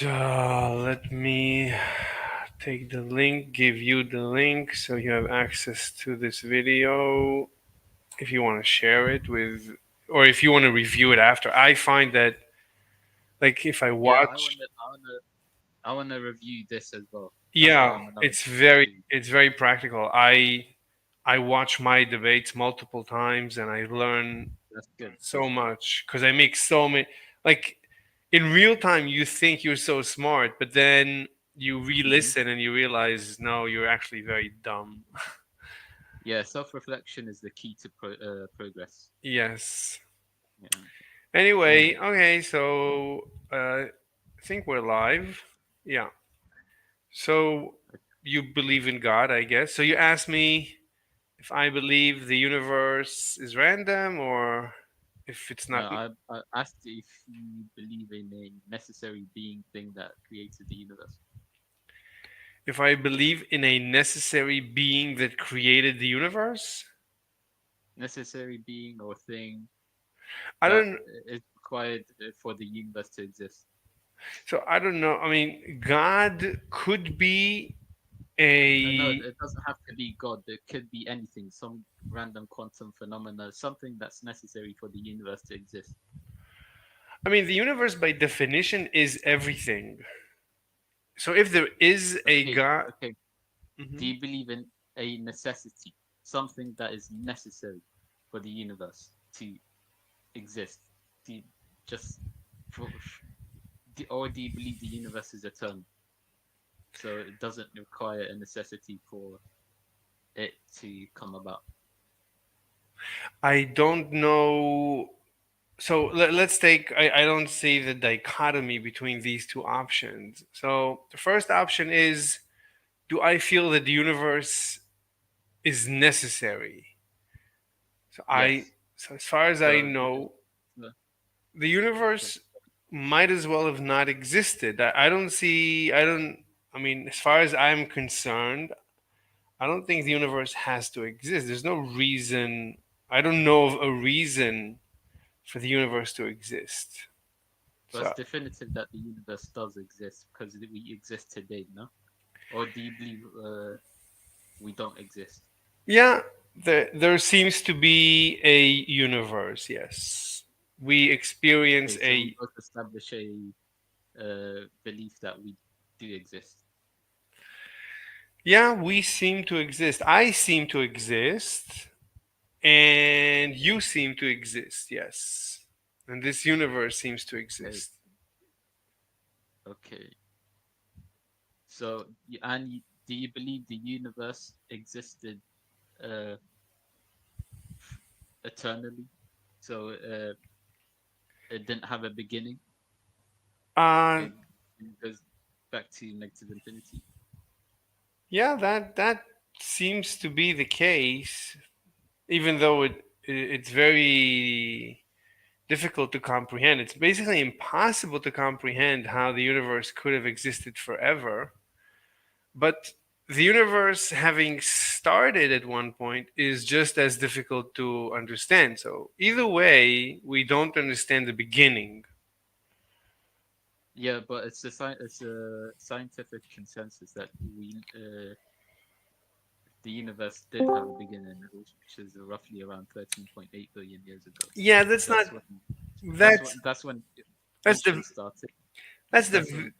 Let me take the link, give you the link so you have access to this video if you want to share it with, or if you want to review it after. I find that, like, if I Yeah, watch, I wanna review this as well. That's what yeah, I'm it's gonna very, do. it's very practical. I watch my debates multiple times and I learn That's good. so much because I make so many, like, in real time you think you're so smart, but then you Hmm. re-listen and you realize no, you're actually very dumb. Yeah, self-reflection is the key to progress. Yes. Yeah. Anyway, Anyway, okay, so I think we're live. Yeah. So you believe in God, I guess. So you asked me if I believe the universe is random or if it's no, not. I asked if you believe in a necessary being thing that created the universe. If I believe in a necessary being that created the universe? Necessary being or thing I that don't. is required for the universe to exist. So I don't know. I mean, God could be No, a. it doesn't have to be God. It could be anything, some random quantum phenomena, something that's necessary for the universe to exist. I mean, the universe by definition is everything. So if there is a Okay, God, okay. Do mhm. you believe in a necessity, something that is necessary for the universe to exist? Do you just, for, or do you believe the universe is eternal, so it doesn't require a necessity for it to come about? I don't know. So let's take. I don't see the dichotomy between these two options. So the first option is: do I feel that the universe is necessary? So I. Yes. So as far as I So, know, uh, the okay. universe might as well have not existed. I don't see. I don't. I mean, as far as I'm concerned, I don't think the universe has to exist. There's no reason. I don't know of a reason for the universe to exist. But it's So definitive that the universe does exist because we exist today, no? Or do you believe we don't exist? yeah, there seems to be a universe. Yes, we experience Okay, so we a. both establish a belief that we do exist. Yeah, we seem to exist. I seem to exist, and you seem to exist. Yes, and this universe seems to Okay, exist. okay. So, do you believe the universe existed uh, eternally? So it didn't have a beginning. Uh It, it goes back to negative infinity. yeah, that seems to be the case, even though it's very difficult to comprehend. It's basically impossible to comprehend how the universe could have existed forever. But the universe having started at one point is just as difficult to understand. So either way, we don't understand the beginning. Yeah, but it's a scientific consensus that the universe did have a beginning, which is roughly around 13.8 billion years ago. Yeah, that's not. That's when That's that's when that's the expansion started. that's That's the when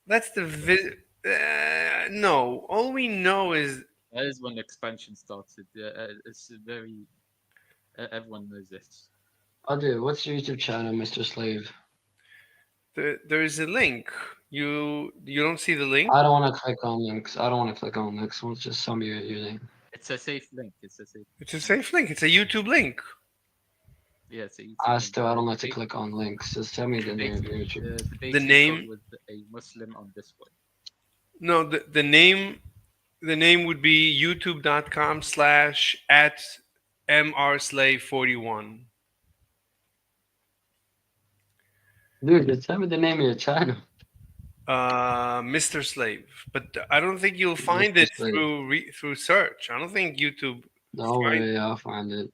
that's the no. All we know is that is when expansion started. It's very everyone knows this. Oh, dude, what's your YouTube channel, Mr. Slave? there is a link. You don't see the link. I don't want to click on links. I don't want to click on links. Well, just tell me your name. It's a safe link. It's a safe It's a link. safe link. It's a YouTube link. Yeah, it's a YouTube link. I don't like to click on links. Just tell me the name of your YouTube. The Debating God name. with a Muslim on Discord. No, the name would be youtube.com/ at mrslave41. Dude, just tell me the name of your channel, Mr. Slave. But I don't think you'll find Mr. it Slave. through search. I don't think YouTube Don't find. worry, I'll find it.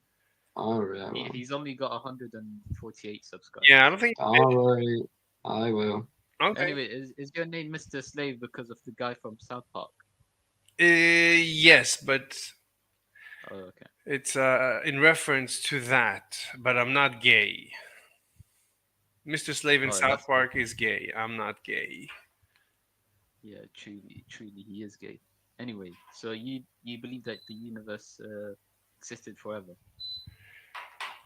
Don't worry, He's only got 148 subscribers. Yeah, I don't think. Don't worry, I will. Okay. Anyway, is your name Mr. Slave because of the guy from South Park? Yes, but Oh, okay. it's in reference to that. But I'm not gay. Mr. Slave in Oh, South that's good. Park is gay. I'm not gay. Yeah, truly, he is gay. Anyway, so you believe that the universe existed forever?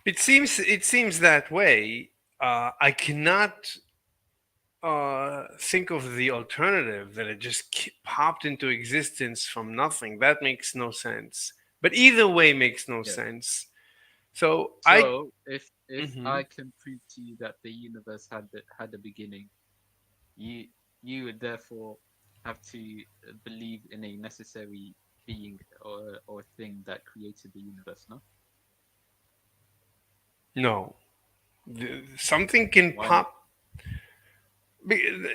It seems that way. I cannot think of the alternative that it just popped into existence from nothing. That makes no sense. But either way makes no Yeah. sense. So I. So if Mhm. I can prove to you that the universe had a beginning, you you would therefore have to believe in a necessary being or thing that created the universe, no? No, something can Why not? pop.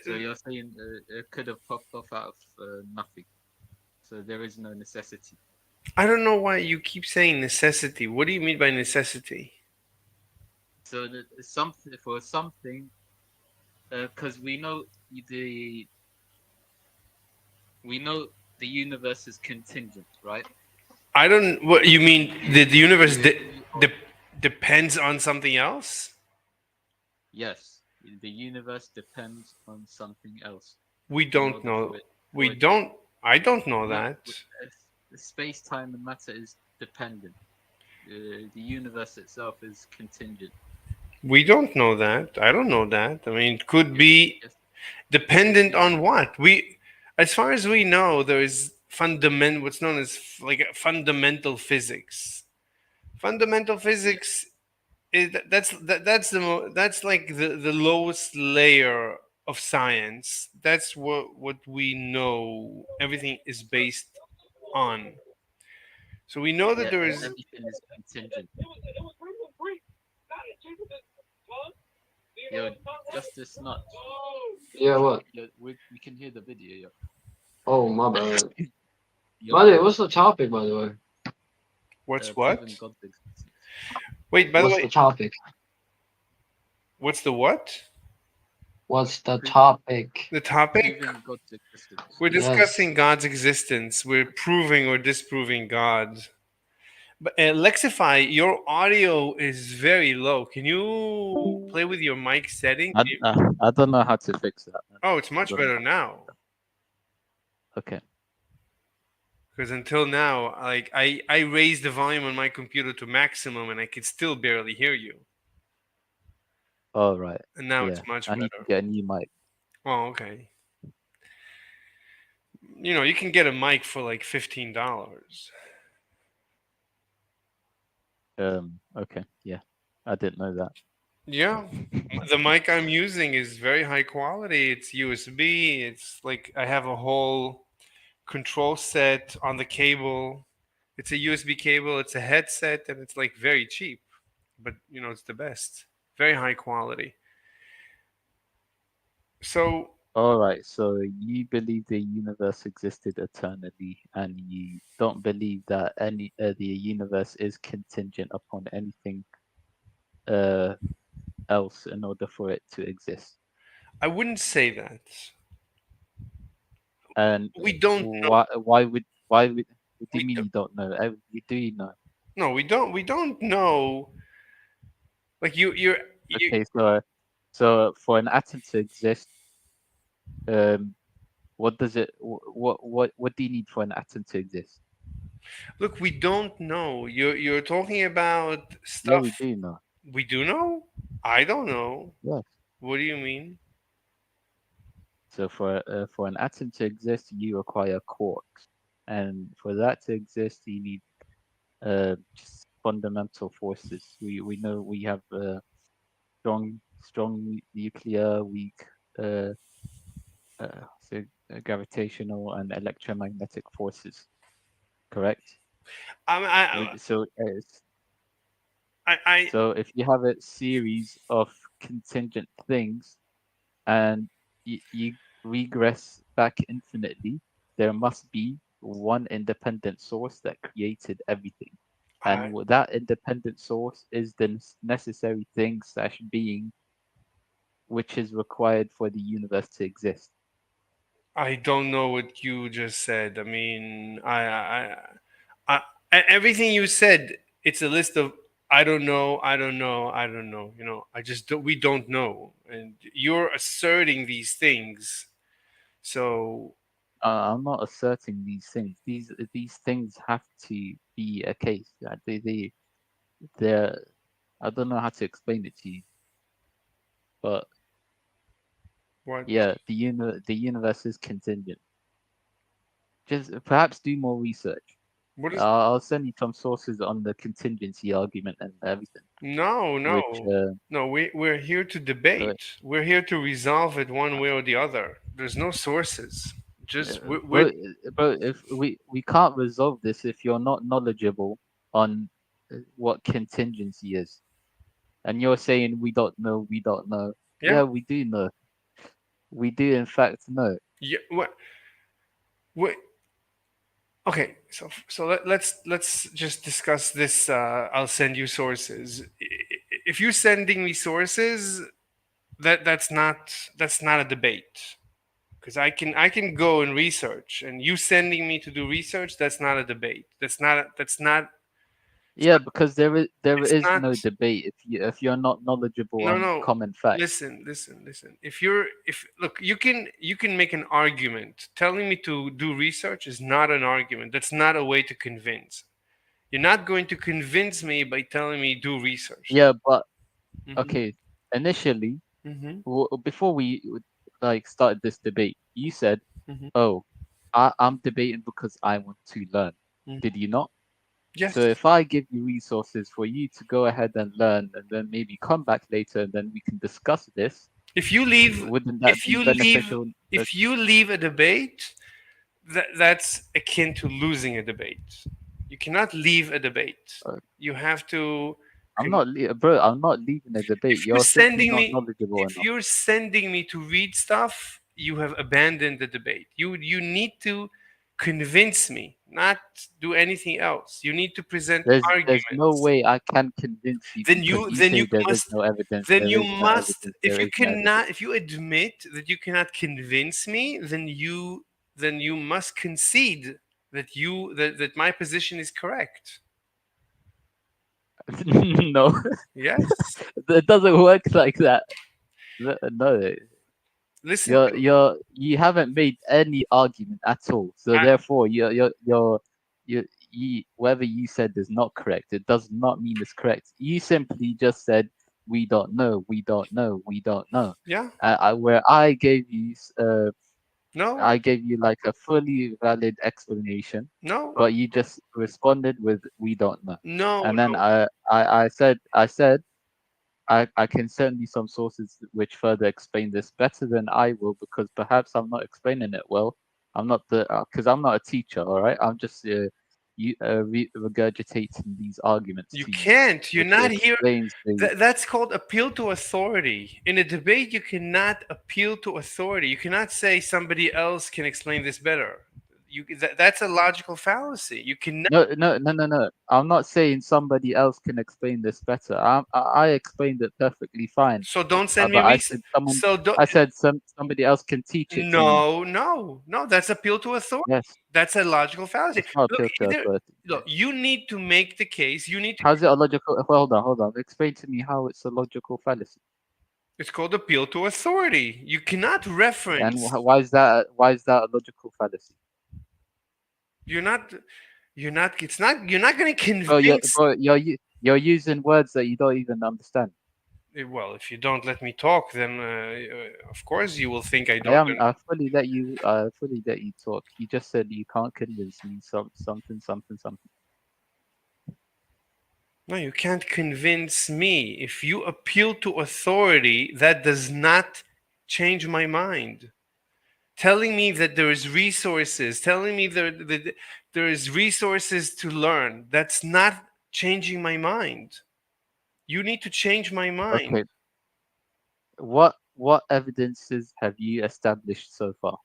So you're saying it could have popped off out of nothing. So there is no necessity. I don't know why you keep saying necessity. What do you mean by necessity? So that something for something, because the we know the universe is contingent, right? I don't. What you mean? The universe Do you, or, depends on something else. yes, the universe depends on something else We in don't order know. for We it. don't. I don't know No, that. space, time, and matter is dependent. The universe itself is contingent. We don't know that. I don't know that. I mean, it could Yes, be yes, yes, dependent you do. on what as far as we know, there is what's known as like fundamental physics. Fundamental Yeah, physics that's like the lowest layer of science. That's what we know everything is based on. So we know that yeah, there is. everything is contingent. Yo, Justice Nuts. Yeah, what? Yo, we can hear the video. Yo, Oh, my bad. yo, By the way, what's the topic, by the way? What's proving what? God's existence. Wait, by the What's the way, topic? what's the what? What's the Proving, topic? The topic? proving God's existence. We're Yes. discussing God's existence. We're proving or disproving God. But Lexify, your audio is very low. Can you play with your mic setting? I don't know how to fix that, man. Oh, it's I much don't know better how to now. fix that. Okay. Because until now, like I raised the volume on my computer to maximum and I could still barely hear you. All right. And now it's Yeah. much I need to better. get a new mic. Oh, okay. You can get a mic for like $15. Okay. Yeah. I didn't know that. Yeah. The mic I'm using is very high quality. It's USB. It's like I have a whole control set on the cable. It's a USB cable, it's a headset, and it's like very cheap. But it's the best. Very high quality. So All right. So you believe the universe existed eternally, and you don't believe that the universe is contingent upon anything uh else in order for it to exist. I wouldn't say that. And We don't know. why would what do We you mean do, you don't know? You know? no, we don't know. Like you Okay, so for an atom to exist, um, what does it? What do you need for an atom to exist? look, we don't know. You're talking about Yeah, we stuff do know. we do know? I don't know. Yes. What do you mean? So for an atom to exist, you require quarks, and for that to exist, you need just fundamental forces. We know we have strong nuclear, weak uh, so gravitational and electromagnetic forces. Correct. I I So if you have a series of contingent things and you regress back infinitely, there must be one independent source that created everything. And I that independent source is the necessary thing slash being which is required for the universe to exist. I don't know what you just said. I mean, everything you said, it's a list of I don't know, I don't know, I don't know. You know, I just don't, we don't know, and you're asserting these things. So I'm not asserting these things. These things have to be a case. They're. I don't know how to explain it to you, but what? yeah, the universe is contingent. Just perhaps do more research. What is? I'll send you some sources on the contingency argument and everything. No, Which no. We're here to debate. We're here to resolve it one way or the other. There's no sources. Just but if we can't resolve this if you're not knowledgeable on what contingency is, and you're saying we don't know, we don't know. Yeah. Yeah, we do know. We do in fact know. Yeah. What? Okay. Let's just discuss this. I'll send you sources. If you're sending me sources, that's not a debate. Because I can go and research, and you sending me to do research, that's not a debate. That's not. Yeah, because there is It's no not. debate if you're not knowledgeable No, on no. common facts. Listen. If look, you can make an argument. Telling me to do research is not an argument. That's not a way to convince. You're not going to convince me by telling me do research. Yeah, but Mhm. okay. Initially, Mhm. before we like started this debate, you said, Mhm. "Oh, I'm debating because I want to learn." Mhm. Did you not? Yes. So if I give you resources for you to go ahead and learn, and then maybe come back later, and then we can discuss this, If you leave, wouldn't that if be you leave, beneficial? if you leave a debate, that's akin to losing a debate. You cannot leave a debate. Uh, You have to. bro. I'm not leaving a debate. If you're You're simply sending not me, knowledgeable if enough. you're sending me to read stuff, you have abandoned the debate. You need to convince me, not do anything else. You need to present There's no arguments. way I can convince you Then because you you then you say there is must no evidence. then There you is no must evidence. if There you is no evidence. cannot if you admit that you cannot convince me, then you must concede that my position is correct. No, Yes. it doesn't work like that. No, Listen, you haven't made any argument at all. So I, therefore, you whatever you said is not correct. It does not mean it's correct. You simply just said we don't know, we don't know, we don't know. yeah, Where no, I gave you like a fully valid explanation, no, but you just responded with "we don't know," no, and then no. I said I can send you some sources which further explain this better than I will because perhaps I'm not explaining it well. I'm not because I'm not a teacher, all right. I'm just regurgitating these arguments You to you, can't. You're which not here. explains the. That's called appeal to authority. In a debate, you cannot appeal to authority. You cannot say somebody else can explain this better. That's a logical fallacy. You cannot. No. I'm not saying somebody else can explain this better. I explained it perfectly fine. So don't send me But I reason. said someone. So don't. I said somebody else can teach it to me. No. That's appeal to authority. Yes, That's a logical fallacy. it's not Look, appeal to either authority. look. You need to make the case. You need to. How's it a logical? Hold on. Explain to me how it's a logical fallacy. It's called appeal to authority. You cannot And reference. why is that? Why is that a logical fallacy? You're not. You're not. It's not. You're not going to convince. You're using words that you don't even understand. Well, if you don't let me talk, then of course you will think I don't. I fully let you. I fully let you talk. You just said you can't convince me. Something. No, you can't convince me. If you appeal to authority, that does not change my mind. Telling me that there is resources, telling me that there is resources to learn, that's not changing my mind. You need to change my mind. Okay. What evidences have you established so far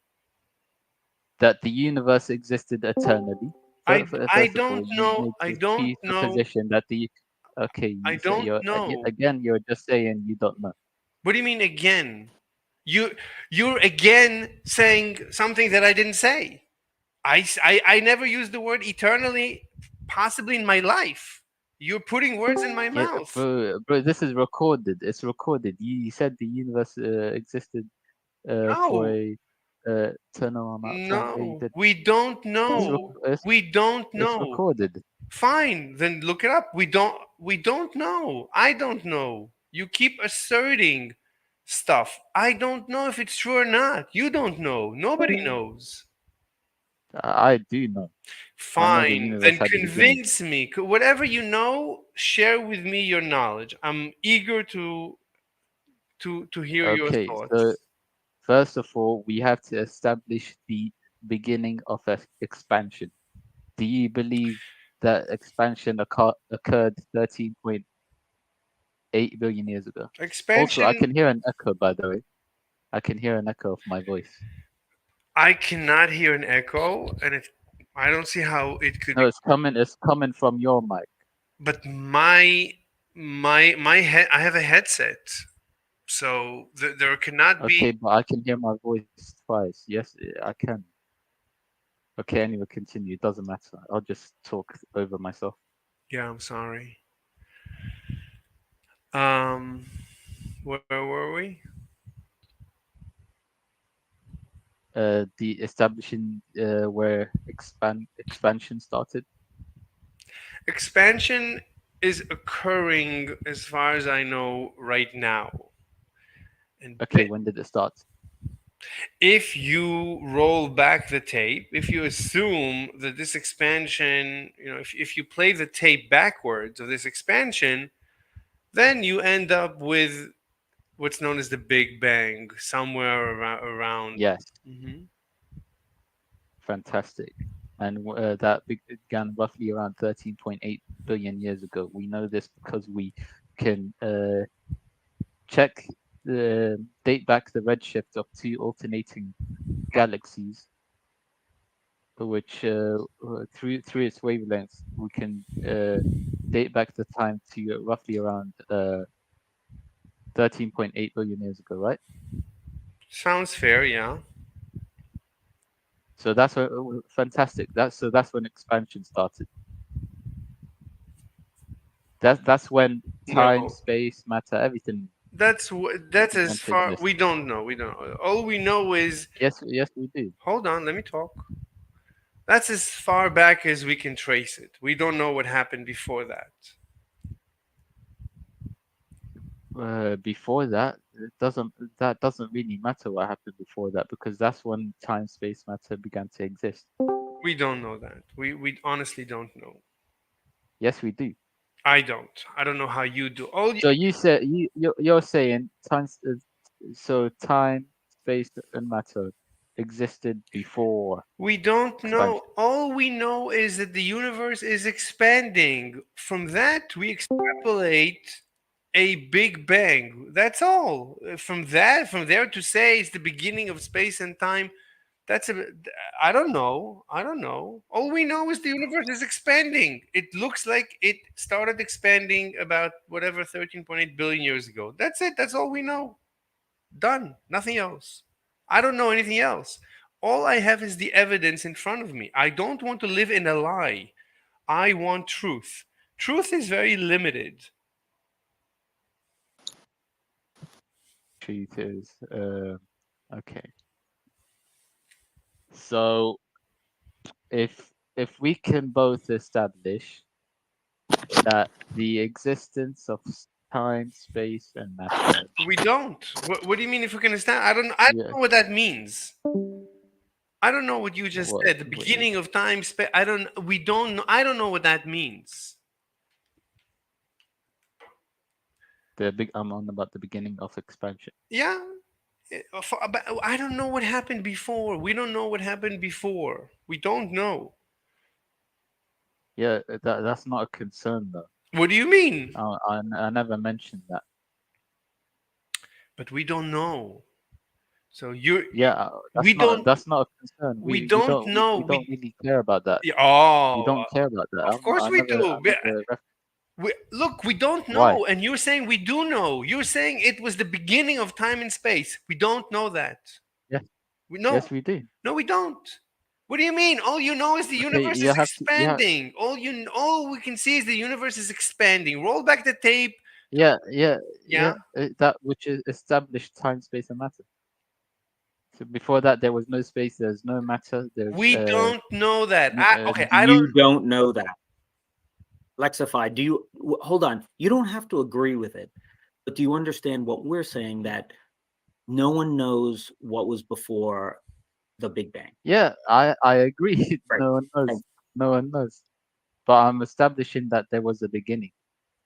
that the universe existed eternally? I First of all, don't you know. made I this don't key know. position that the. Okay, I don't know. again, you're just saying you don't know. What do you mean again? You're again saying something that I didn't say. I never used the word eternally, possibly in my life. You're putting words in my Yeah, mouth. bro, this is recorded. It's recorded. You said the universe existed for No, a eternal amount of time. Yeah, you no, did. we don't It's, know. it's, We don't it's know. recorded. Fine, then look it up. We don't know. I don't know. You keep asserting stuff. I don't know if it's true or not. You don't know. Nobody knows. I do know. I know the Fine, universe then had a beginning. convince me. Whatever you know, share with me your knowledge. I'm eager to hear your Okay, so thoughts. first of all, we have to establish the beginning of expansion. Do you believe that expansion occurred 13.8 billion years ago? Also, I Expansion. can hear an echo, by the way. I can hear an echo of my voice. I cannot hear an echo, and I don't see how it could. No, it's coming from your mic. But my head. I have a headset, so there cannot Okay, be. but I can hear my voice twice. Yes, I can. Okay, anyway, continue. It doesn't matter. I'll just talk over myself. Yeah, I'm sorry. Um, where were we? The establishing where expansion started. Expansion is occurring, as far as I know, right now. And Okay, when did it start? if you roll back the tape, if you assume that this expansion, if you play the tape backwards of this expansion, then you end up with what's known as the Big Bang, somewhere around. Yes, Mhm. fantastic. And that began roughly around 13.8 billion years ago. We know this because we can date back the redshift of two alternating galaxies, which through its wavelengths we can date back the time to roughly around 13.8 billion years ago, right? Sounds fair, yeah. So that's fantastic. That's when expansion started. That's when time, No, space, matter, everything that's as began to far. exist. We don't know. We don't know. All we know is. Yes, we do. Hold on, let me talk. That's as far back as we can trace it. We don't know what happened before that. Before that, that doesn't really matter what happened before that because that's when time, space, matter began to exist. We don't know that. We honestly don't know. Yes, we do. I don't. I don't know how you do. So you said you're saying time, so time, space, and matter existed before. We don't know. Expansion. All we know is that the universe is expanding. From that, we extrapolate a Big Bang. That's all. From there to say it's the beginning of space and time, that's a. I don't know. I don't know. All we know is the universe is expanding. It looks like it started expanding about whatever 13.8 billion years ago. That's it. That's all we know. Done. Nothing else. I don't know anything else. All I have is the evidence in front of me. I don't want to live in a lie. I want truth. Truth is very limited. Truth is okay. So if we can both establish that the existence of time, space, and matter. We don't. What do you mean if we can understand? I don't Yeah. know what that means. I don't know what you just What- said. The what- beginning of time, space. I don't. We don't know. I don't know what that means. I'm on about the beginning of expansion. Yeah. But I don't know what happened before. We don't know what happened before. We don't know. Yeah, that's not a concern though. What do you mean? I never mentioned that. But we don't know. So you're. Yeah, We don't. that's not a concern. We don't know. We don't really care about that. Oh, We don't care about that. of course we do. I never Look, we don't know, Why? and you're saying we do know. You're saying it was the beginning of time and space. We don't know that. Yeah. We know. Yes, we do. No, we don't. What do you mean? All you know is the Okay, universe you is have to. expanding. All we can see is the universe is expanding. Roll back the tape. Yeah. Yeah. That which is established time, space, and matter. So before that, there was no space. There's no matter. There's We don't know that. Okay, no- I You don't. don't know that. Lexify, hold on. You don't have to agree with it, but do you understand what we're saying, that no one knows what was before the Big Bang? Yeah, I agree. Right. No one knows. Thank No one knows. But I'm establishing that there was a beginning.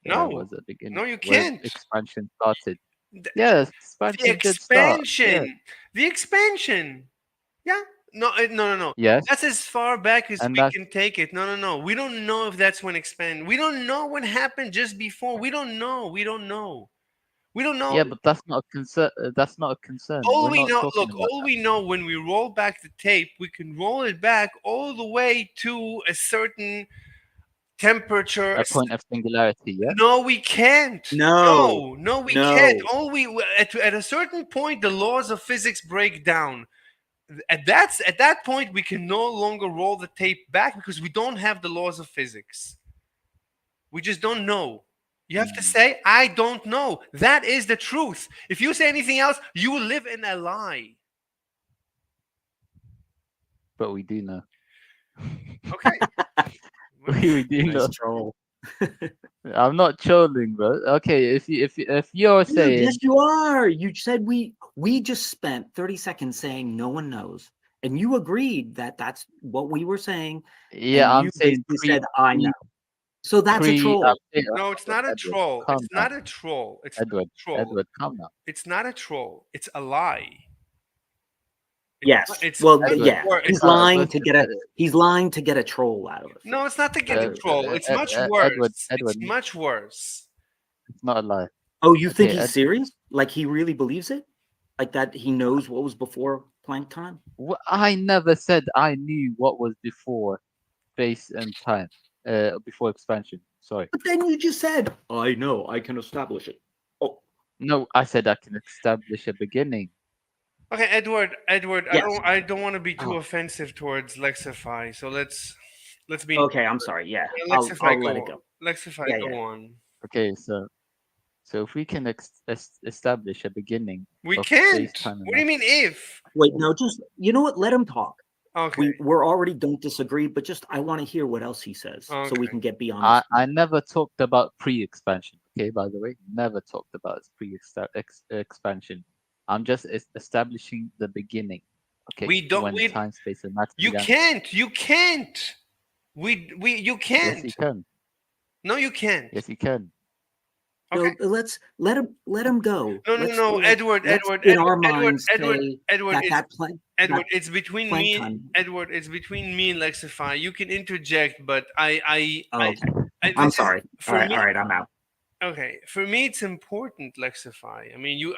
There No. was a beginning. No, you where can't. expansion started. The- Yes, The expansion did start. expansion. The expansion. Yeah. No, no. Yes. That's as far back as And we that's- can take it. No. We don't know if that's when expand. We don't know what happened just before. We don't know. We don't know. We don't know. Yeah, but that's not a concern. That's not a concern. all We're we not know, talking look, about all that. we know when we roll back the tape, we can roll it back all the way to a certain temperature. A point of singularity. Yeah. No, we can't. No. No, we No. can't. At a certain point, the laws of physics break down. At that point, we can no longer roll the tape back because we don't have the laws of physics. We just don't know. You have to say, I don't know. That is the truth. If you say anything else, you will live in a lie. But we do know. Okay. We do know. Nice troll. I'm not trolling, bro. Okay, if you're Dude, saying yes, you are. You said we just spent 30 seconds saying no one knows, and you agreed that that's what we were saying. yeah, and I'm you saying basically said I know. So that's a pre- troll. No, it's not a Edward, troll. calm It's not a troll. It's not Edward, a troll. Edward, calm down. It's not a troll. It's a lie. Yes. It's Well, much yeah. wor- He's it's- lying but- to get he's lying to get a troll out of us. No, it's not to get a Uh, troll. It's much Edward, worse. Edward. It's much worse. It's not a lie. Oh, you think Okay, he's serious? Like he really believes it? Like that he knows what was before Planck time? I never said I knew what was before space and time. Before expansion. Sorry. But then you just said, I know, I can establish it. Oh, No, I said I can establish a beginning. Okay, Edward. Yes. I don't want to be too Oh. offensive towards Lexify. So let's be. okay, I'm sorry. Yeah, Yeah, Lexify, I'll let it on. go. Lexify, Yeah, go yeah. on. Okay, so if we can establish a beginning, We of can't. space, time, and What do you mean if? Wait, no, just you know what? Let him talk. Okay. We're already don't disagree, but just I want to hear what else he says so we Okay. can get beyond I, this. I never talked about pre-expansion. Okay, by the way, never talked about pre-expansion. I'm just establishing the beginning. Okay, We don't- when we- time, space, and matter. You began. can't. You can't. You Yes, can't. you can. No, you can't. Yes, you can. Okay. So let's let him go. No, Let's- no, let's- Edward, let's Edward, in Edward, our Edward, minds Edward, say Edward, that it's, that plan. Edward, it's between Planck me and time. Edward. It's between me and Lexify. You can interject, but I Okay. I'm I'm sorry. For All me, right, I'm out. okay. For me, it's important, Lexify. I mean,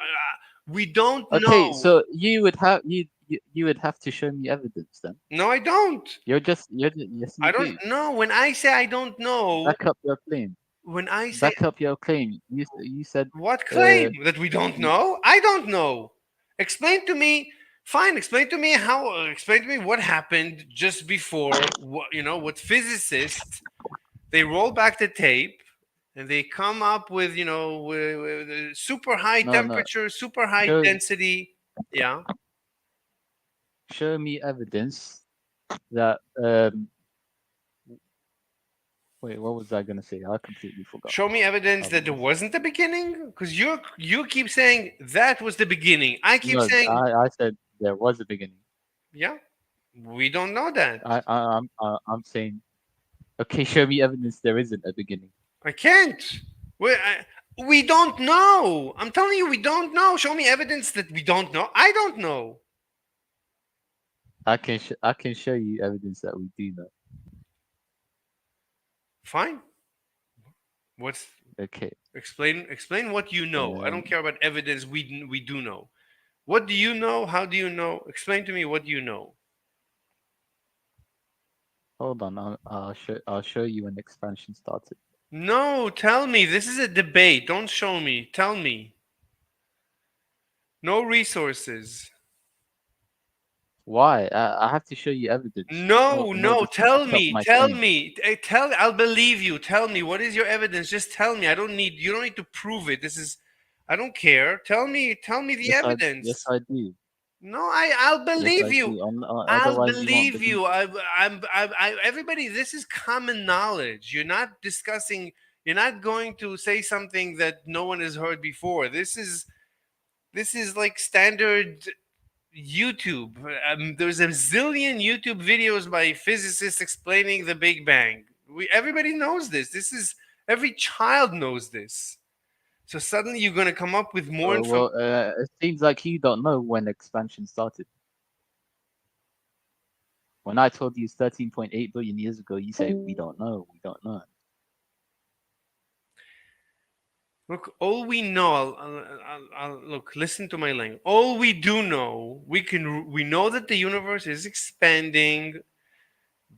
we don't Okay, know. so you would have you would have to show me evidence then. No, I don't. Yes, you I do. don't know. When I say I don't know, Back up your claim. when I say Back up your claim. You said what claim that we don't know, I don't know. Explain to me. Fine. Explain to me how. Explain to me what happened just before. What physicists they roll back the tape and they come up with with super high No, no. temperature, super high Sure. density. Yeah. show me evidence that wait, what was I gonna say? I completely forgot. Show me evidence that there wasn't the beginning, because you keep saying that was the beginning. I keep No, saying I said there was a beginning. yeah. We don't know that. I'm saying, okay, show me evidence there isn't a beginning. I can't. We don't know. I'm telling you, we don't know. Show me evidence that we don't know. I don't know. I can show you evidence that we do know. Fine. What's Okay, explain what you know. I don't care about evidence we do know. What do you know? How do you know? Explain to me what you know. hold on. I'll show you when expansion started. No, tell me. This is a debate. Don't show me. Tell me. No resources. Why? I have to show you evidence. No, in order no. to Tell back up me. my Tell claim. me. Tell. I'll believe you. Tell me. What is your evidence? Just tell me. I don't need. You don't need to prove it. This is. I don't care. Tell me. Tell me the Yes, evidence. I do. No, I'll Yes, believe I you. do. I'll Otherwise, you won't believe believe. you. Everybody, this is common knowledge. You're not discussing. You're not going to say something that no one has heard before. This is like standard YouTube. There's a zillion YouTube videos by physicists explaining the Big Bang. Everybody knows this. This is every child knows this. So suddenly you're going to come up with more information. It seems like you don't know when expansion started. When I told you it's 13.8 billion years ago, you say we don't know. We don't know. Look, all we know. Look. Listen to my language. All we do know, we know that the universe is expanding.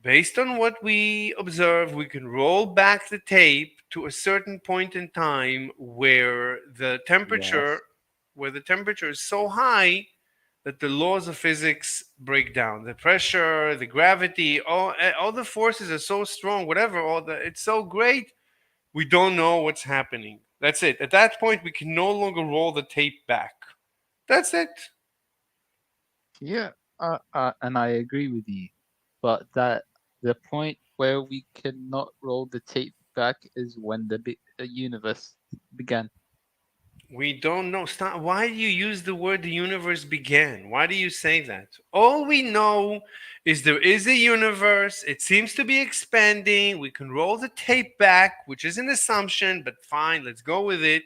Based on what we observe, we can roll back the tape to a certain point in time where the temperature, Yes. is so high that the laws of physics break down. The pressure, the gravity, all the forces are so strong. Whatever, it's so great. We don't know what's happening. That's it. At that point, we can no longer roll the tape back. That's it. Yeah. And I agree with you, but that the point where we cannot roll the tape back is when the universe began. We don't know. Stop. Why do you use the word the universe began? Why do you say that? All we know is there is a universe. It seems to be expanding. We can roll the tape back, which is an assumption, but fine, let's go with it.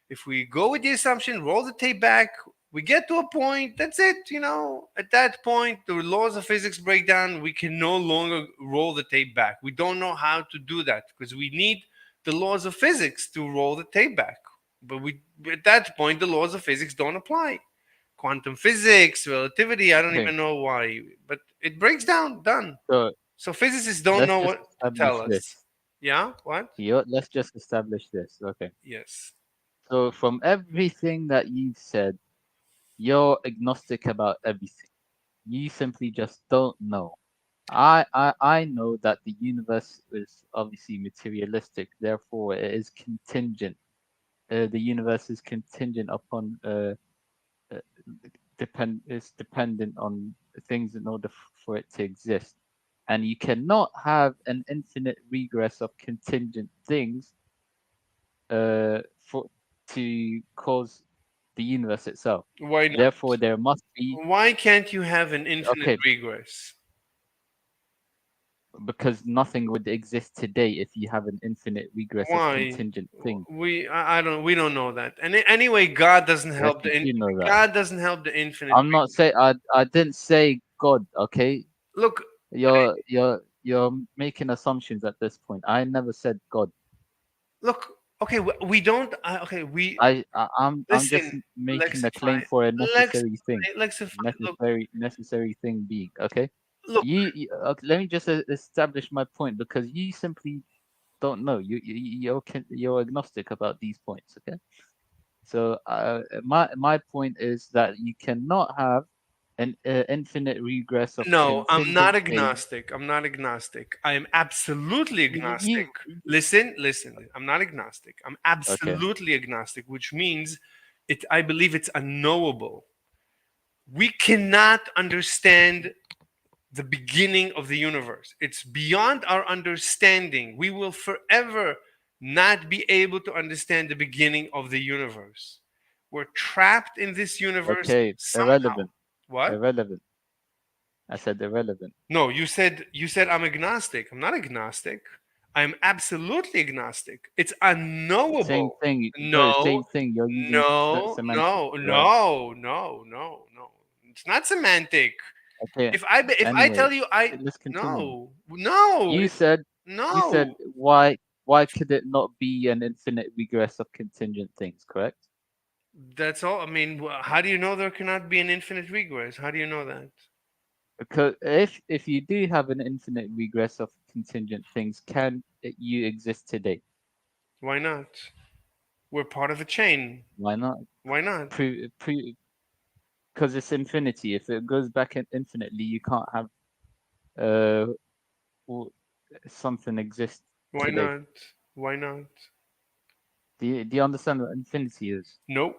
If we go with the assumption, roll the tape back, we get to a point, that's it. At that point, the laws of physics break down. We can no longer roll the tape back. We don't know how to do that because we need the laws of physics to roll the tape back. But at that point, the laws of physics don't apply. Quantum physics, relativity, I don't Okay. even know why, but it breaks down, done. So So physicists don't let's know just what to establish tell us. this. Yeah, what? Let's just establish this. Okay. Yes. So from everything that you've said, you're agnostic about everything. You simply just don't know. I know that the universe is obviously materialistic, therefore it is contingent. The universe is contingent upon uh, is dependent on things in order for it to exist. And you cannot have an infinite regress of contingent things for to cause the universe itself. Why not? Therefore, there must be Why can't you have an infinite okay regress? because nothing would exist today if you have an infinite regress of Why? contingent things. We don't know that. And anyway, God doesn't Yes, help you do know that. God doesn't help the infinite. I'm not saying I didn't say God. Okay, Look, you're making assumptions at this point. I never said God. look. Okay, we don't. Okay, I'm just listen. making a Lexify. claim for a necessary thing. Lexify. Look, Necessary thing being okay. look. Okay, let me just establish my point because you simply don't know. You're agnostic about these points. Okay, so my point is that you cannot have an infinite regress of No, I'm not contingent things. agnostic. I'm not agnostic. I am absolutely agnostic. You Listen. I'm not agnostic. I'm okay? absolutely agnostic, which means I believe it's unknowable. We cannot understand the beginning of the universe. It's beyond our understanding. We will forever not be able to understand the beginning of the universe. We're trapped in this universe Okay, somehow. irrelevant. What? Irrelevant. I said irrelevant. No, you said I'm agnostic. I'm not agnostic. I'm absolutely agnostic. It's unknowable. Same thing. No, Same thing. You're using semantics. Right? no. It's not semantic. Okay. If I Anyway, tell you let's continue. no, You said no. why could it not be an infinite regress of contingent things? Correct. That's all. I mean, how do you know there cannot be an infinite regress? How do you know that? Because if you do have an infinite regress of contingent things, can you exist today? Why not? We're part of a chain. Why not? Why not? Because it's infinity. If it goes back infinitely, you can't have uh something exist Why today. not? Why not? Do you understand what infinity is? Nope.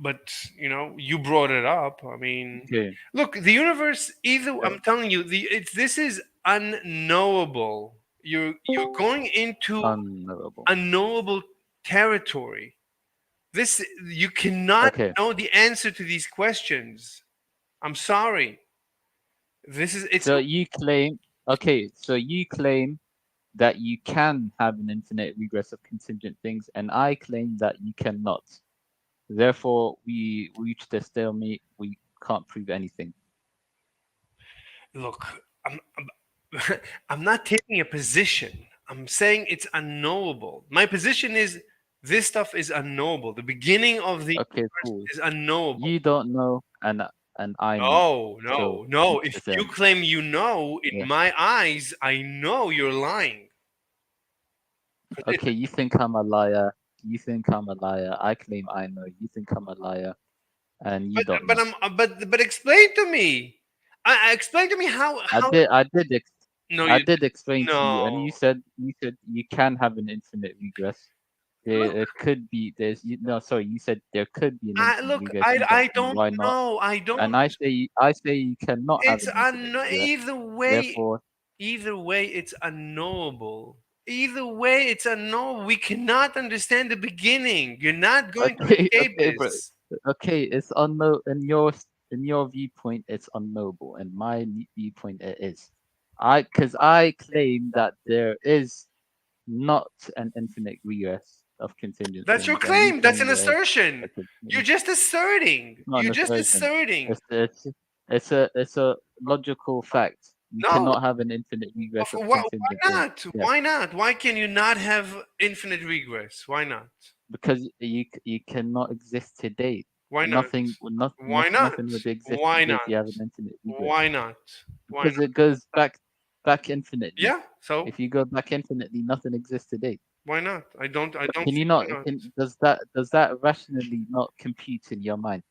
But you brought it up. I mean, Okay. look, the universe. Either Yeah. I'm telling you, this is unknowable. You're going into Unknowable. unknowable territory. This you cannot Okay. know the answer to these questions. I'm sorry. It's So you claim, okay, so you claim that you can have an infinite regress of contingent things, and I claim that you cannot. Therefore, we reached a stalemate. We can't prove anything. look. I'm not taking a position. I'm saying it's unknowable. My position is this stuff is unknowable. The beginning of the Okay, universe cool. is unknowable. You don't know, and I know. No. it's If the you same. claim you know, in Yeah. my eyes, I know you're lying. 'Cause Okay, you think I'm a liar. You think I'm a liar. I claim I know. You think I'm a liar, and you don't but know. but explain to me. I explain to me how no I you did explain to you, and no. you said you can have an infinite regress. There Look, could be no, sorry, you said there could be an infinite look. regress. You don't I see don't why not, know. I and don't. I say you cannot have It's an infinite regress. either way. Therefore, Either way, it's unknowable. Either way, it's unknowable. We cannot understand the beginning. You're not going to okay, escape okay, bro, this. okay, it's unknown in your viewpoint. It's unknowable, and my viewpoint it is. Because I claim that there is not an infinite regress of contingent That's your things, and you claim. That's claim an there is. assertion. It's You're just asserting. not You're an just assertion. asserting. It's a logical fact. You No. cannot have an infinite regress of Why contingent things. not? Yeah, Why not? Why can you not have infinite regress? Why not? because you cannot exist today. Why not? Why not? Nothing would exist Why today not? if you have an infinite regress. Why not? Why Because not? it goes back infinitely. Yeah. So If you go back infinitely, nothing exists today. why not? I don't. Can See you not? why not. Does that rationally not compute in your mind?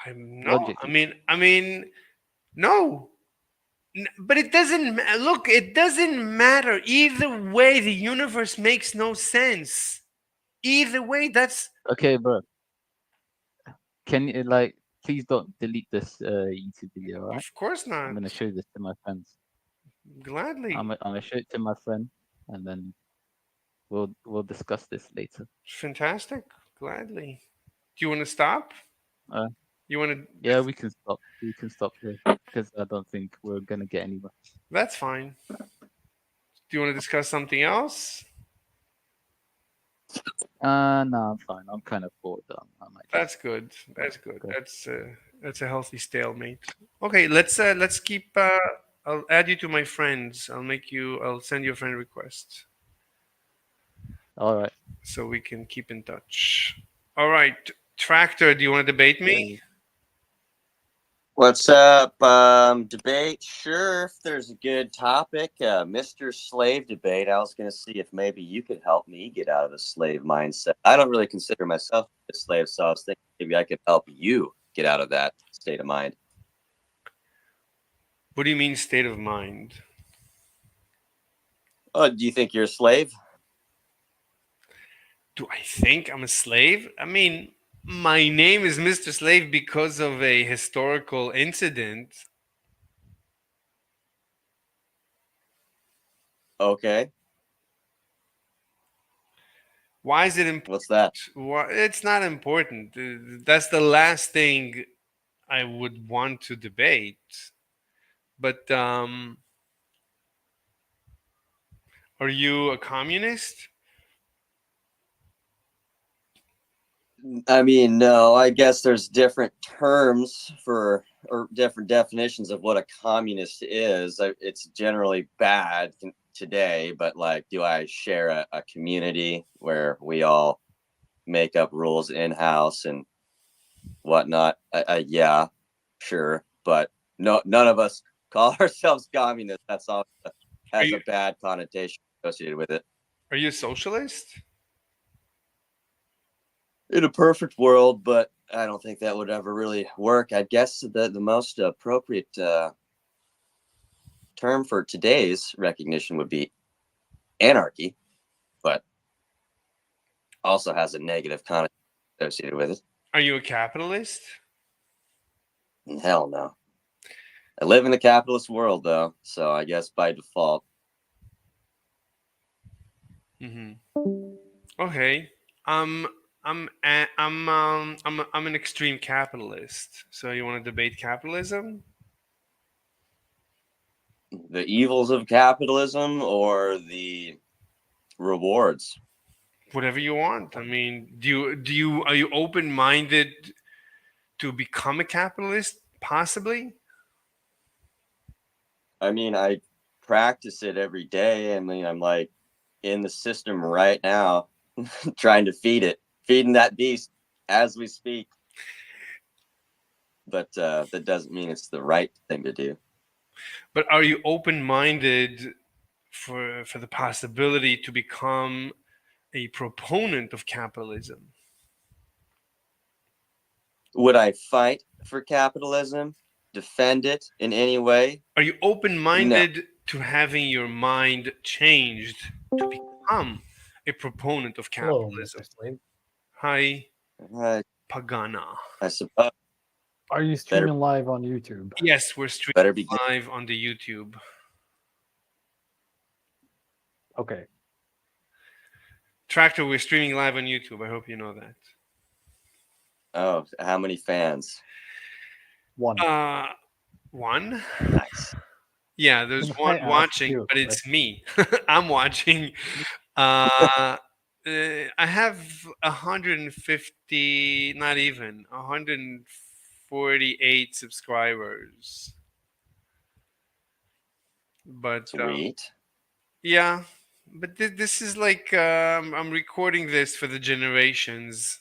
I'm no. Logically. I mean, no. But it doesn't look. It doesn't matter either way. The universe makes no sense. Either way, that's Okay, bro. Can you please don't delete this YouTube video, alright? of course I'm not. gonna show this to my friends. Gladly, I'm gonna show it to my friend, and then we'll discuss this later. fantastic. Gladly. Do you want to stop? Uh, You want to? Yeah, we can stop. We can stop here because I don't think we're gonna get anywhere. That's fine. Do you want to discuss something else? No, I'm fine. I'm kind of bored. I might just That's good. That's good. Okay. That's a healthy stalemate. Okay, let's keep. I'll add you to my friends. I'll send you a friend request All right. so we can keep in touch. All right, Tractor. Do you want to debate me? What's up? Debate? Sure, if there's a good topic. Mr. Slave debate. I was going to see if maybe you could help me get out of the slave mindset. I don't really consider myself a slave, so I was thinking maybe I could help you get out of that state of mind. What do you mean state of mind? Oh, do you think you're a slave? Do I think I'm a slave? I mean, my name is Mr. Slave because of a historical incident. Okay. Why is it important? What's that? Why, it's not important. That's the last thing I would want to debate. But are you a communist? I mean, no, I guess there's different terms for or different definitions of what a communist is. It's generally bad today, but like, do I share a community where we all make up rules in-house and whatnot? Yeah, sure. But no, none of us call ourselves communists. That's all has you- a bad connotation associated with it. Are you a socialist? In a perfect world, but I don't think that would ever really work. I guess the most appropriate term for today's recognition would be anarchy, but also has a negative connotation associated with it. Are you a capitalist? Hell no. I live in the capitalist world though, so I guess by default. Mm-hmm. Okay. I'm an extreme capitalist. So you want to debate capitalism? The evils of capitalism or the rewards? Whatever you want. I mean, are you open-minded to become a capitalist? Possibly. I mean, I practice it every day. I mean, I'm like in the system right now, trying to feeding that beast as we speak. But that doesn't mean it's the right thing to do. But are you open-minded for the possibility to become a proponent of capitalism? Would I fight for capitalism? Defend it in any way? Are you open-minded to having your mind changed to become a proponent of Hello, capitalism? Mr. Slade. Hi, I, Pagana. I suppose. Are you streaming live on YouTube? Yes, we're streaming Better be live on the YouTube. Okay. Tractor, we're streaming live on YouTube. I hope you know that. Oh, how many fans? One. One? Nice. Yeah, there's I one asked watching, you, but it's me. I'm watching. I have 150, not even 148 subscribers. But Sweet. yeah, but this is like I'm recording this for the generations,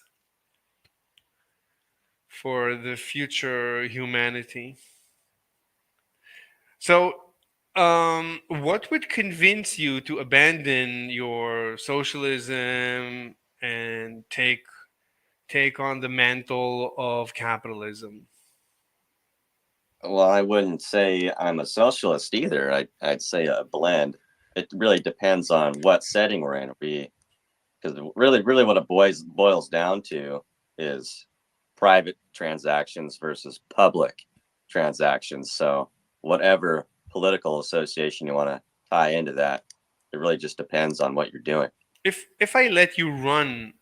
for the future humanity. So, what would convince you to abandon your socialism and take on the mantle of capitalism? Well, I wouldn't say I'm a socialist either. I'd say a blend. It really depends on what setting we're in. Because really what it boils down to is private transactions versus public transactions. So whatever political association you want to tie into that, it really just depends on what you're doing. If I let you run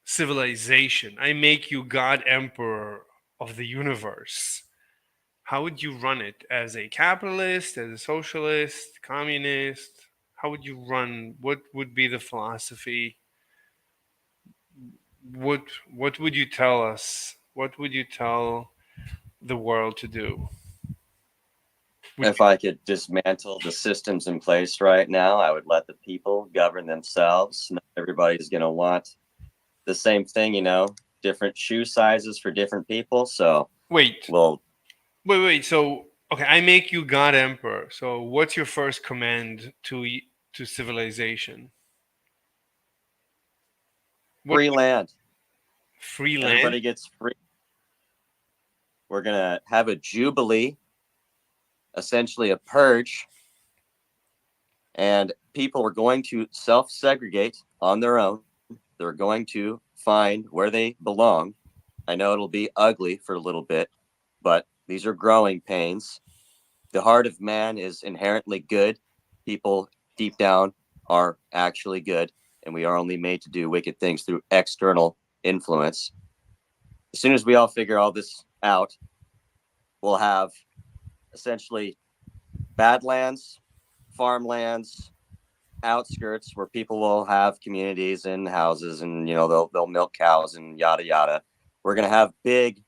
civilization, I make you God Emperor of the universe. How would you run it? As a capitalist, as a socialist, communist? How would you run? What would be the philosophy? What would you tell us? What would you tell the world to do? If I could dismantle the systems in place right now, I would let the people govern themselves. Not everybody's going to want the same thing, different shoe sizes for different people. So, Wait. well, Wait. So, okay, I make you God Emperor. So, what's your first command to civilization? free land. Free land. Everybody gets free. We're going to have a jubilee, essentially a purge, and people are going to self-segregate on their own. They're going to find where they belong. I know it'll be ugly for a little bit, but these are growing pains. The heart of man is inherently good. People deep down are actually good, and we are only made to do wicked things through external influence. As soon as we all figure all this out, we'll have essentially badlands, farmlands, outskirts where people will have communities and houses, and they'll milk cows and yada yada. We're gonna have big,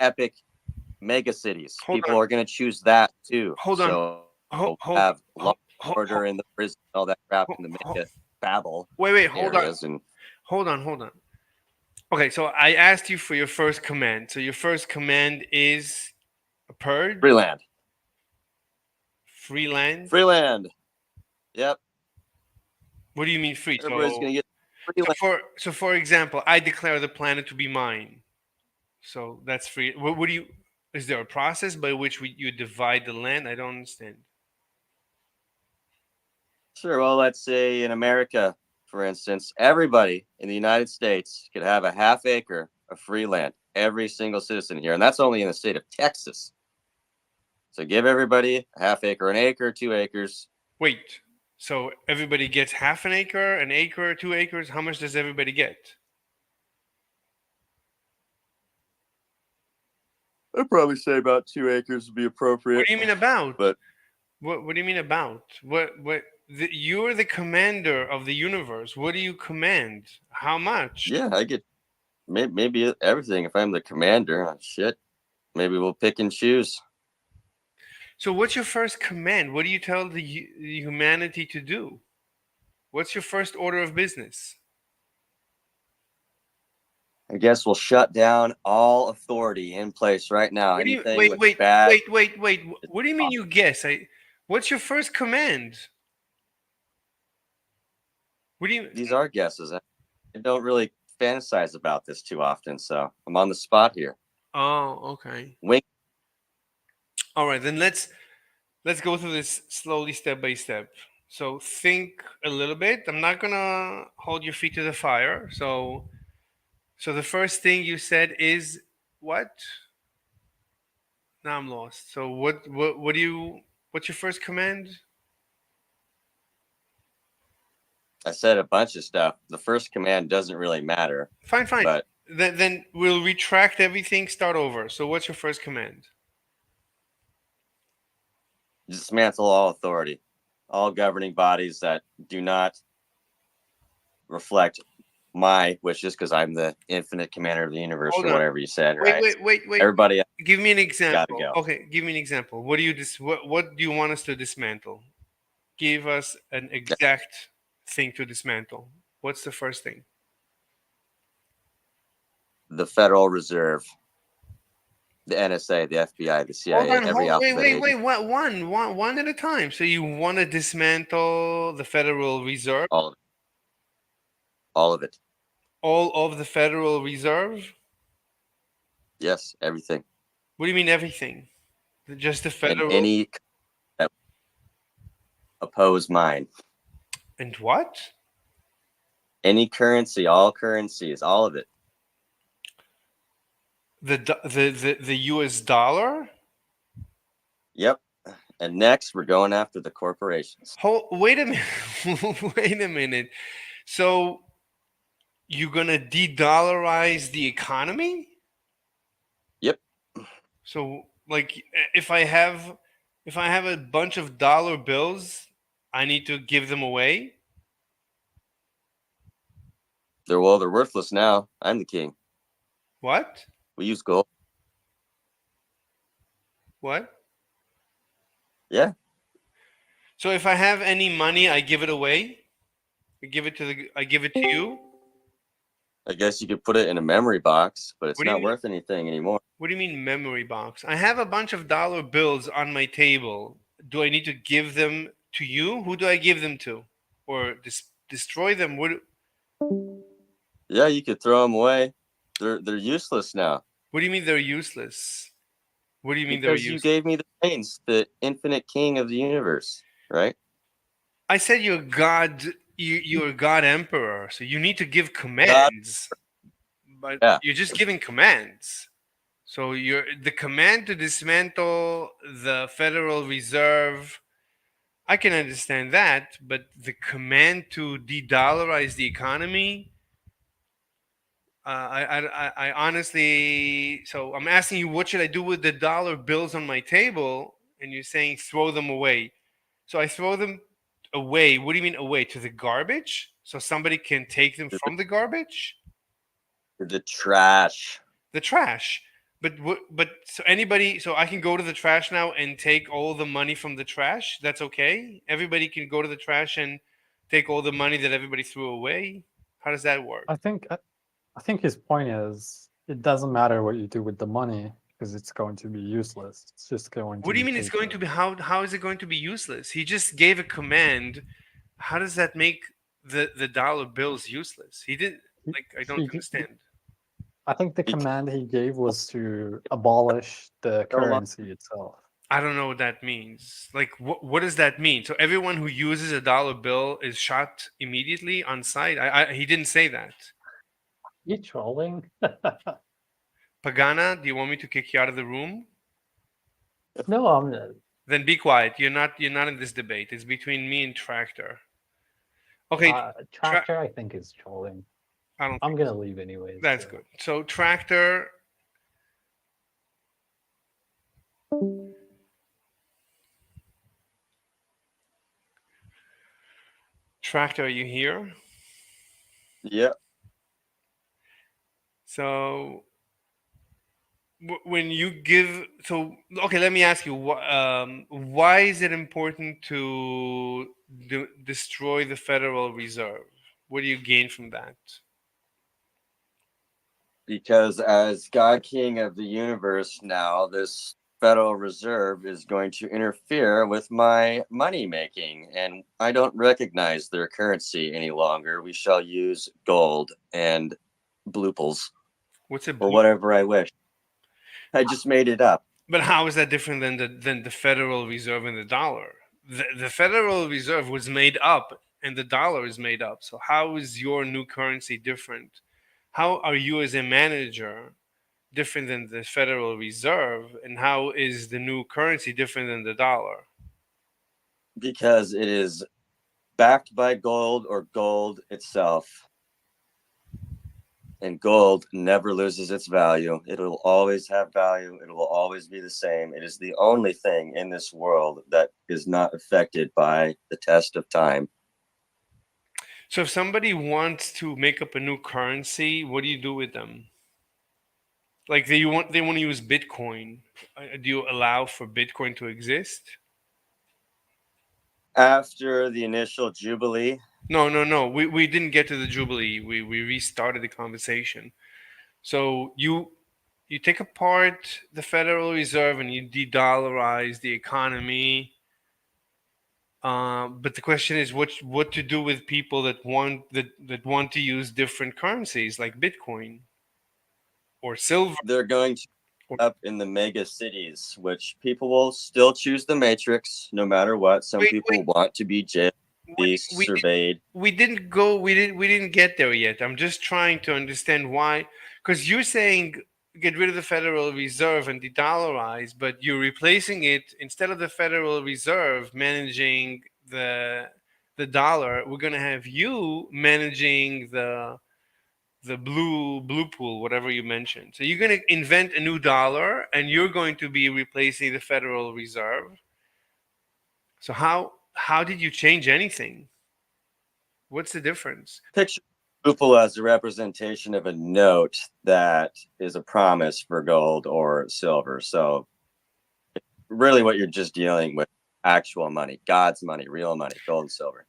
epic mega cities. People are gonna choose that too. Hold on. So Hold have law and order in the prison, all that crap in the mega Babel. Wait, hold on. areas. And Hold on. Okay, so I asked you for your first command. So your first command is a purge? free land. free land. Free land. Yep. What do you mean free? Everybody's gonna get free land. For example, I declare the planet to be mine. So that's free. What do you? Is there a process by which you divide the land? I don't understand. Sure. Well, let's say in America, for instance, everybody in the United States could have a half acre of free land. Every single citizen here, and that's only in the state of Texas. So give everybody a half acre, an acre, 2 acres. Wait. So everybody gets half an acre, 2 acres. How much does everybody get? I'd probably say about 2 acres would be appropriate. What do you mean about? But What do you mean about? You're the commander of the universe. What do you command? How much? yeah, I get maybe everything if I'm the commander. Oh, shit. Maybe we'll pick and choose. So what's your first command? What do you tell the humanity to do? What's your first order of business? I guess we'll shut down all authority in place right now. What do you, Anything wait, with wait, bad. wait. What do you mean you guess? What's your first command? What do you? These are guesses. I don't really fantasize about this too often, so I'm on the spot here. Oh, okay. Wink. All right, then let's go through this slowly, step by step. So think a little bit. I'm not gonna hold your feet to the fire. So the first thing you said is what? Now I'm lost. So what do you? What's your first command? I said a bunch of stuff. The first command doesn't really matter, Fine. but Then we'll retract everything. Start over. So what's your first command? dismantle all authority, all governing bodies that do not reflect my wishes, because I'm the infinite commander of the universe, Hold or on. whatever you said, right? Wait. Everybody else Give me an example. go. Okay, give me an example. What do you what do you want us to dismantle? Give us an exact thing to dismantle. What's the first thing? the Federal Reserve, the NSA, the FBI, the CIA, every alphabet agent. Wait. What? One at a time. So you want to dismantle the Federal Reserve? All of it. All of it. All of the Federal Reserve? Yes, everything. What do you mean everything? Just the And Federal? any that oppose mine. And what? Any currency, all currencies, all of it. The U.S. dollar? Yep. And next, we're going after the corporations. Wait a minute. Wait a minute. So you're gonna de-dollarize the economy? Yep. So, like, if I have a bunch of dollar bills, I need to give them away. They're worthless now. I'm the king. What? We use gold. What? Yeah. So if I have any money, I give it away. I give it to you. I guess you could put it in a memory box, but it's What do you not mean? worth anything anymore. What do you mean memory box? I have a bunch of dollar bills on my table. Do I need to give them to you? Who do I give them to? Or destroy them? Yeah, you could throw them away. They're useless now. What do you mean they're useless? What do you mean Because they're you useless? gave me the reins, the infinite king of the universe, right? I said you're God. You're a God Emperor, so you need to give commands. But Yeah. you're just giving commands. So the command to dismantle the Federal Reserve. I can understand that, but the command to de-dollarize the economy. I honestly. So I'm asking you, what should I do with the dollar bills on my table? And you're saying throw them away. So I throw them away. What do you mean away? To the garbage? So somebody can take them from the garbage? The trash. The trash. But so anybody, so I can go to the trash now and take all the money from the trash? That's okay? Everybody can go to the trash and take all the money that everybody threw away? How does that work? I think his point is it doesn't matter what you do with the money because it's going to be useless. It's just going to What do you be mean it's going to paper. be how is it going to be useless? He just gave a command. How does that make the dollar bills useless? He didn't He- like I he don't d- understand. I think the Bec- command he gave was to abolish the No lo- currency itself. I don't know what that means. Like what does that mean? So everyone who uses a dollar bill is shot immediately on sight? He didn't say that. You trolling? Pagana, do you want me to kick you out of the room? No, I'm not. Then be quiet. You're not in this debate. It's between me and Tractor. Okay, Tractor, I think, is trolling. I don't I'm think gonna leave anyways. that's so. good. So Tractor, are you here? Yeah. So when you give, so okay, let me ask you, why is it important to destroy the Federal Reserve? What do you gain from that? Because as God King of the universe now, this Federal Reserve is going to interfere with my money making, and I don't recognize their currency any longer. We shall use gold and blooples What's it? or whatever I wish. I just made it up. But how is that different than the Federal Reserve and the dollar? The Federal Reserve was made up, and the dollar is made up. So how is your new currency different? How are you as a manager different than the Federal Reserve, and how is the new currency different than the dollar? Because it is backed by gold or gold itself. And gold never loses its value. It will always have value. It will always be the same. It is the only thing in this world that is not affected by the test of time. So if somebody wants to make up a new currency, what do you do with them? Like they want to use Bitcoin. Do you allow for Bitcoin to exist? After the initial jubilee, No. We didn't get to the Jubilee. We restarted the conversation. So you take apart the Federal Reserve and you de-dollarize the economy. But the question is, what to do with people that want to use different currencies like Bitcoin or silver? they're going to Or, up in the mega cities, which people will still choose the matrix no matter what. Some Wait, people want to be jailed, be we surveyed. we didn't get there yet. I'm just trying to understand why, because you're saying get rid of the Federal Reserve and de-dollarize, but you're replacing it instead of the Federal Reserve managing the dollar. We're gonna have you managing the blue pool, whatever you mentioned. So you're gonna invent a new dollar, and you're going to be replacing the Federal Reserve. So how did you change anything? What's the difference? Picture Rupal as a representation of a note that is a promise for gold or silver. So really what you're just dealing with actual money, God's money, real money, gold and silver.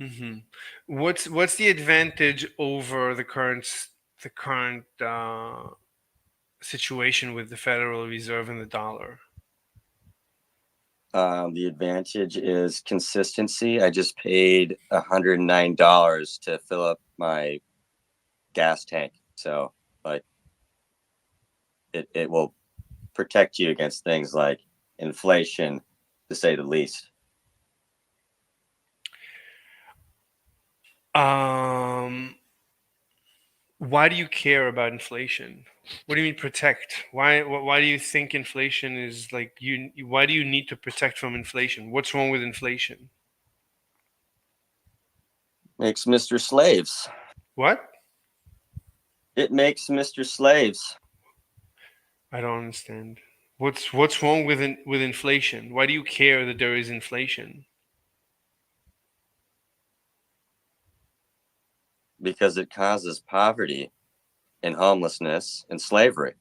hmm What's the advantage over the current situation with the Federal Reserve and the dollar? The advantage is consistency. I just paid $109 to fill up my gas tank. So like it will protect you against things like inflation, to say the least. Why do you care about inflation? What do you mean protect? Why do you think inflation is like you? Why do you need to protect from inflation? What's wrong with inflation? Makes Mr. Slaves. What? It makes Mr. Slaves. I don't understand. What's wrong with inflation? Why do you care that there is inflation? Because it causes poverty and homelessness and slavery.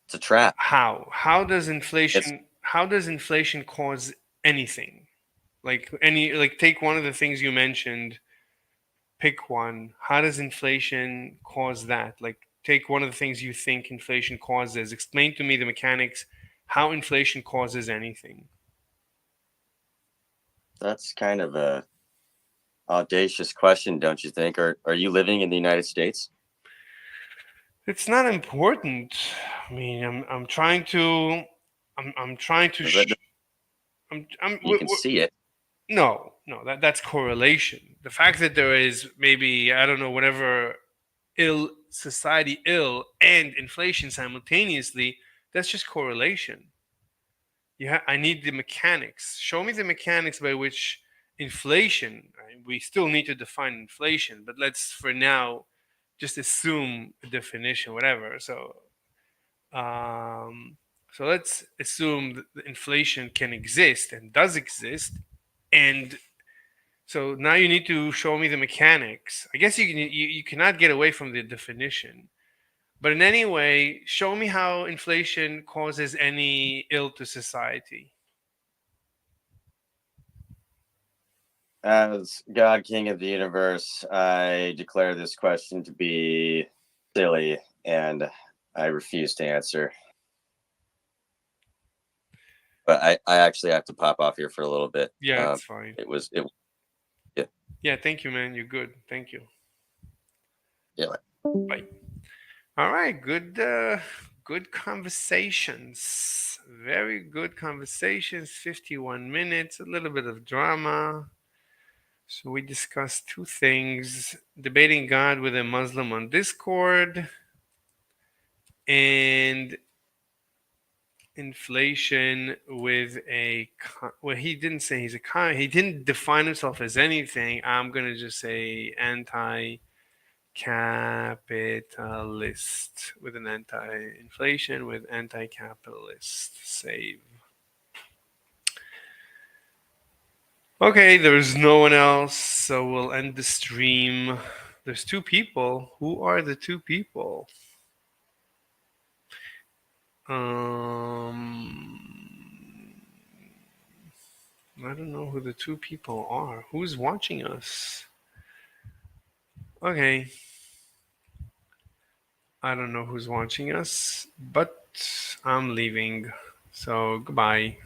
It's a trap. How does inflation cause anything? Like take one of the things you mentioned, pick one. How does inflation cause that? Like take one of the things you think inflation causes. Explain to me the mechanics, how inflation causes anything. That's kind of a audacious question, don't you think? Are you living in the United States? It's not important. I mean, I'm trying to, I'm trying to. Is that- You can see it. No, that's correlation. The fact that there is maybe, I don't know, whatever society ill and inflation simultaneously, that's just correlation. I need the mechanics. Show me the mechanics by which inflation, right? We still need to define inflation, but let's for now just assume a definition, whatever. So let's assume that inflation can exist and does exist, and so now you need to show me the mechanics. I guess you cannot get away from the definition, but in any way, show me how inflation causes any ill to society. As God, King of the universe, I declare this question to be silly, and I refuse to answer. But I actually have to pop off here for a little bit. Yeah, it's fine. It was. Yeah, thank you, man. You're good. Thank you. Yeah. Bye. All right, good conversations. Very good conversations. 51 minutes, a little bit of drama. So we discussed two things: debating God with a Muslim on Discord, and inflation with well, he didn't say he's a he didn't define himself as anything. I'm gonna just say anti-capitalist with an anti-inflation with anti-capitalist. Save. Okay, there's no one else, so we'll end the stream. There's two people. Who are the two people? I don't know who the two people are. Who's watching us? Okay. I don't know who's watching us, but I'm leaving. So goodbye.